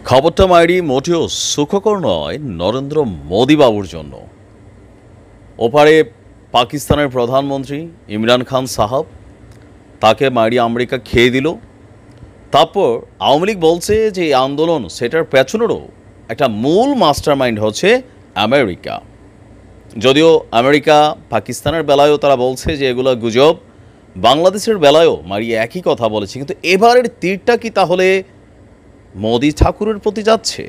খবরটা মাইরি মোটেও সুখকর নয় নরেন্দ্র মোদী বাবুর জন্য। ওপারে পাকিস্তানের প্রধানমন্ত্রী ইমরান খান সাহাব, তাকে মাইরি আমেরিকা খেয়ে দিল। তারপর আওয়ামী লীগ বলছে যে এই আন্দোলন সেটার পেছনেরও একটা মূল মাস্টারমাইন্ড হচ্ছে আমেরিকা। যদিও আমেরিকা পাকিস্তানের বেলায়ও তারা বলছে যে এগুলো গুজব, বাংলাদেশের বেলায়ও মারি একই কথা বলেছে। কিন্তু এবারের তীরটা কি তাহলে মোদি ঠাকুরের প্রতি যাচ্ছে?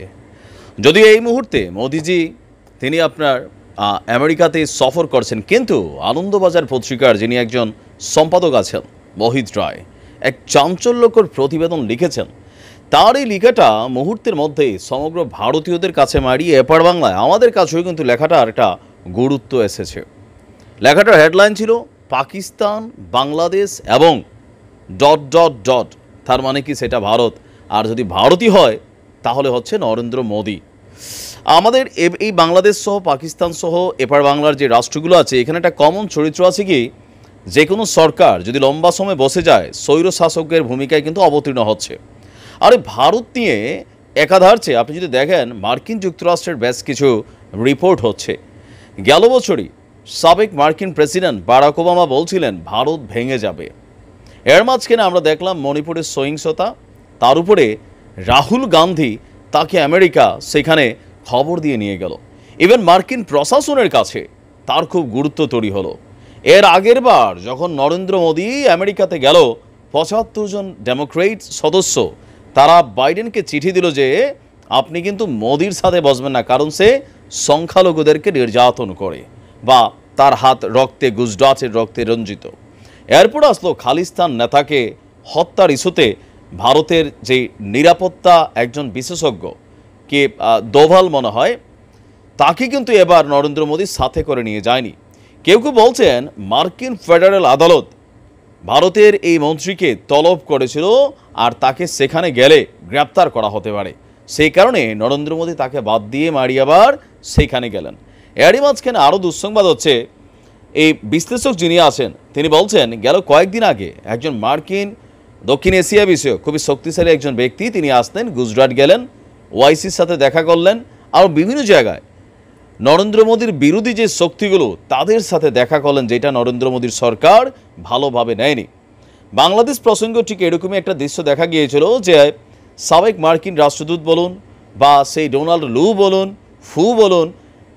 যদিও এই মুহূর্তে মোদিজি তিনি আপনার আমেরিকাতে সফর করছেন, কিন্তু আনন্দবাজার পত্রিকার যিনি একজন সম্পাদক আছেন মোহিত রায় এক চাঞ্চল্যকর প্রতিবেদন লিখেছেন। তার এই লেখাটা মুহূর্তের মধ্যেই সমগ্র ভারতীয়দের কাছে মারিয়ে এপার বাংলায় আমাদের কাছেও কিন্তু লেখাটার একটা গুরুত্ব এসেছে। লেখাটার হেডলাইন ছিল পাকিস্তান, বাংলাদেশ এবং ডট ডট ডট, তার মানে কি সেটা ভারত, আর যদি ভারতই হয় তাহলে হচ্ছে নরেন্দ্র মোদী। আমাদের এই বাংলাদেশ সহ পাকিস্তান সহ এপার বাংলার যে রাষ্ট্রগুলো আছে, এখানে একটা কমন চরিত্র আছে কি, যে কোনো সরকার যদি লম্বা সময় বসে যায় স্বৈর শাসকের ভূমিকায় কিন্তু অবতীর্ণ হচ্ছে। আর ভারত নিয়ে একাধারছে আপনি যদি দেখেন মার্কিন যুক্তরাষ্ট্রের বেশ কিছু রিপোর্ট হচ্ছে। গেল বছরই সাবেক মার্কিন প্রেসিডেন্ট বারাক ওবামা বলছিলেন ভারত ভেঙে যাবে। এর মাঝখানে আমরা দেখলাম মণিপুরের সহিংসতা, তার উপরে রাহুল গান্ধী তাকে আমেরিকা সেখানে খবর দিয়ে নিয়ে গেল। ইভেন মার্কিন প্রশাসনের কাছে তার খুব গুরুত্ব তৈরি হলো। এর আগের বার যখন নরেন্দ্র মোদী আমেরিকাতে গেল, ৭৫ জন ডেমোক্রেট সদস্য তারা বাইডেনকে চিঠি দিল যে আপনি কিন্তু মোদির সাথে বসবেন না, কারণ সে সংখ্যালঘুদেরকে নির্যাতন করে বা তার হাত রক্তে, গুজরাটের রক্তে রঞ্জিত। এরপর আসলো খালিস্তান নেতাকে হত্যার ইস্যুতে ভারতের যে নিরাপত্তা একজন বিশেষজ্ঞ কে দোভাল মনে হয়, তাকে কিন্তু এবার নরেন্দ্র মোদী সাথে করে নিয়ে যায়নি। কেউ কেউ বলছেন মার্কিন ফেডারেল আদালত ভারতের এই মন্ত্রীকে তলব করেছিল আর তাকে সেখানে গেলে গ্রেপ্তার করা হতে পারে, সেই কারণে নরেন্দ্র মোদী তাকে বাদ দিয়ে মারি আবার সেখানে গেলেন। এরই মাঝখানে আরও দুঃসংবাদ হচ্ছে, এই বিশ্লেষক যিনি আছেন তিনি বলছেন গেল কয়েকদিন আগে একজন মার্কিন দক্ষিণ এশিয়া বিষয়ক খুবই শক্তিশালী একজন ব্যক্তি তিনি আসতেন, গুজরাট গেলেন, ওআইসির সাথে দেখা করলেন, আর বিভিন্ন জায়গায় নরেন্দ্র মোদীর বিরোধী যে শক্তিগুলো তাদের সাথে দেখা করলেন, যেটা নরেন্দ্র মোদীর সরকার ভালোভাবে নেয়নি। বাংলাদেশ প্রসঙ্গ ঠিক এরকমই একটা দৃশ্য দেখা গিয়েছিল যে সাবেক মার্কিন রাষ্ট্রদূত বলুন বা সেই ডোনাল্ড লু বলুন, ফু বলুন,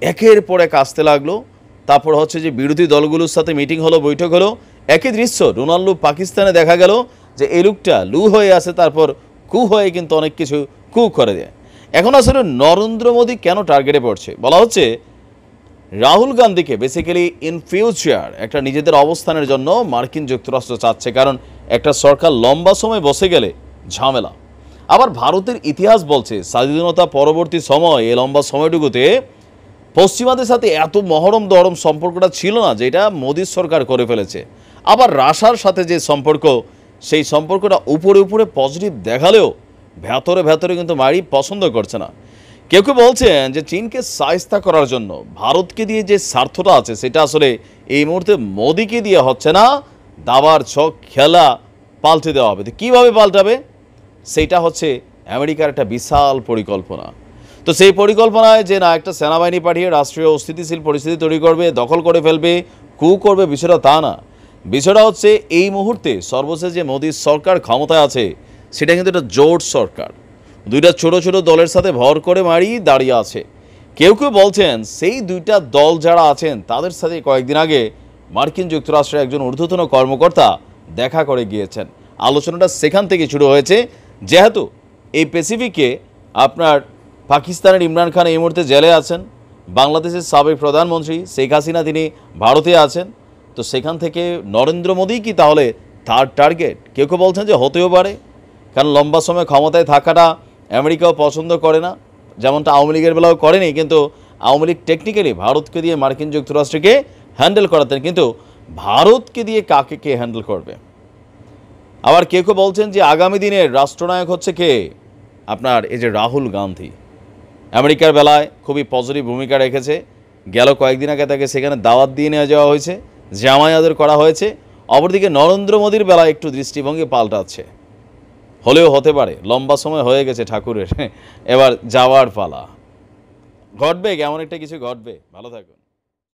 একের পর এক আসতে লাগলো। তারপর হচ্ছে যে বিরোধী দলগুলোর সাথে মিটিং হলো, বৈঠক হলো। একই দৃশ্য ডোনাল্ড লু পাকিস্তানে দেখা গেল যে এই লোকটা লু হয়ে আসে, তারপর কু হয়ে কিন্তু অনেক কিছু কু করে দেয়। এখন আসলে নরেন্দ্র মোদী কেন টার্গেটে পড়ছে? বলা হচ্ছে রাহুল গান্ধীকে বেসিক্যালি ইন ফিউচার একটা নিজেদের অবস্থানের জন্য মার্কিন যুক্তরাষ্ট্র চাচ্ছে, কারণ একটা সরকার লম্বা সময় বসে গেলে ঝামেলা। আবার ভারতের ইতিহাস বলছে স্বাধীনতা পরবর্তী সময় এই লম্বা সময়টুকুতে পশ্চিমাদের সাথে এত মহরম দরম সম্পর্কটা ছিল না, যেটা মোদীর সরকার করে ফেলেছে। আবার রাশিয়ার সাথে যে সম্পর্ক, সেই সম্পর্কটা উপরে উপরে পজিটিভ দেখালেও ভেতরে ভেতরে কিন্তু মারি পছন্দ করছে না। কেউ কেউ বলছেন যে চীনকে শায়েস্তা করার জন্য ভারতকে দিয়ে যে স্বার্থটা আছে সেটা আসলে এই মুহূর্তে মোদীকে দিয়ে হচ্ছে না, দাবার ছক খেলা পাল্টে দেওয়া হবে। তো কীভাবে পাল্টাবে? সেইটা হচ্ছে আমেরিকার একটা বিশাল পরিকল্পনা। তো সেই পরিকল্পনায় যে না একটা সেনাবাহিনী পাঠিয়ে রাষ্ট্রীয় অস্থিতিশীল পরিস্থিতি তৈরি করবে, দখল করে ফেলবে, কু করবে, বিষয়টা তা না। বিষয়টা হচ্ছে এই মুহূর্তে সর্বশেষ যে মোদীর সরকার ক্ষমতায় আছে সেটা কিন্তু একটা জোট সরকার, দুইটা ছোট ছোট দলের সাথে ভর করে মারি দাঁড়িয়ে আছে। কেউ কেউ বলছেন সেই দুইটা দল যারা আছেন তাদের সাথে কয়েকদিন আগে মার্কিন যুক্তরাষ্ট্রের একজন ঊর্ধ্বতন কর্মকর্তা দেখা করে গিয়েছেন। আলোচনাটা সেখান থেকে শুরু হয়েছে, যেহেতু এই প্যাসিফিকে আপনার পাকিস্তানের ইমরান খান এই মুহূর্তে জেলে আছেন, বাংলাদেশের সাবেক প্রধানমন্ত্রী শেখ হাসিনা তিনি ভারতে আছেন। তো সেখান থেকে নরেন্দ্র মোদী কি তাহলে তার টার্গেট? কেউ কেউ বলছেন যে হতেও পারে, কারণ লম্বা সময় ক্ষমতায় থাকাটা আমেরিকাও পছন্দ করে না, যেমনটা আওয়ামী লীগের বেলাও করেনি। কিন্তু আওয়ামী লীগ টেকনিক্যালি ভারতকে দিয়ে মার্কিন যুক্তরাষ্ট্রকে হ্যান্ডেল করাতেন, কিন্তু ভারতকে দিয়ে কাকে কে হ্যান্ডেল করবে? আবার কেউ কেউ বলছেন যে আগামী দিনের রাষ্ট্রনায়ক হচ্ছে কে? আপনার এই যে রাহুল গান্ধী আমেরিকার বেলায় খুবই পজিটিভ ভূমিকা রেখেছে। গেল কয়েকদিন আগে তাকে সেখানে দাওয়াত দিয়ে নিয়ে যাওয়া হয়েছে, জামাই আদর করা হয়েছে। অপরদিকে নরেন্দ্র মোদীর বেলায় একটু দৃষ্টিভঙ্গি পাল্টাচ্ছে। হলেও হতে পারে, লম্বা সময় হয়ে গেছে ঠাকুরের, এবার যাওয়ার পালা। ঘটবে, কেমন একটা কিছু ঘটবে। ভালো থাকুন।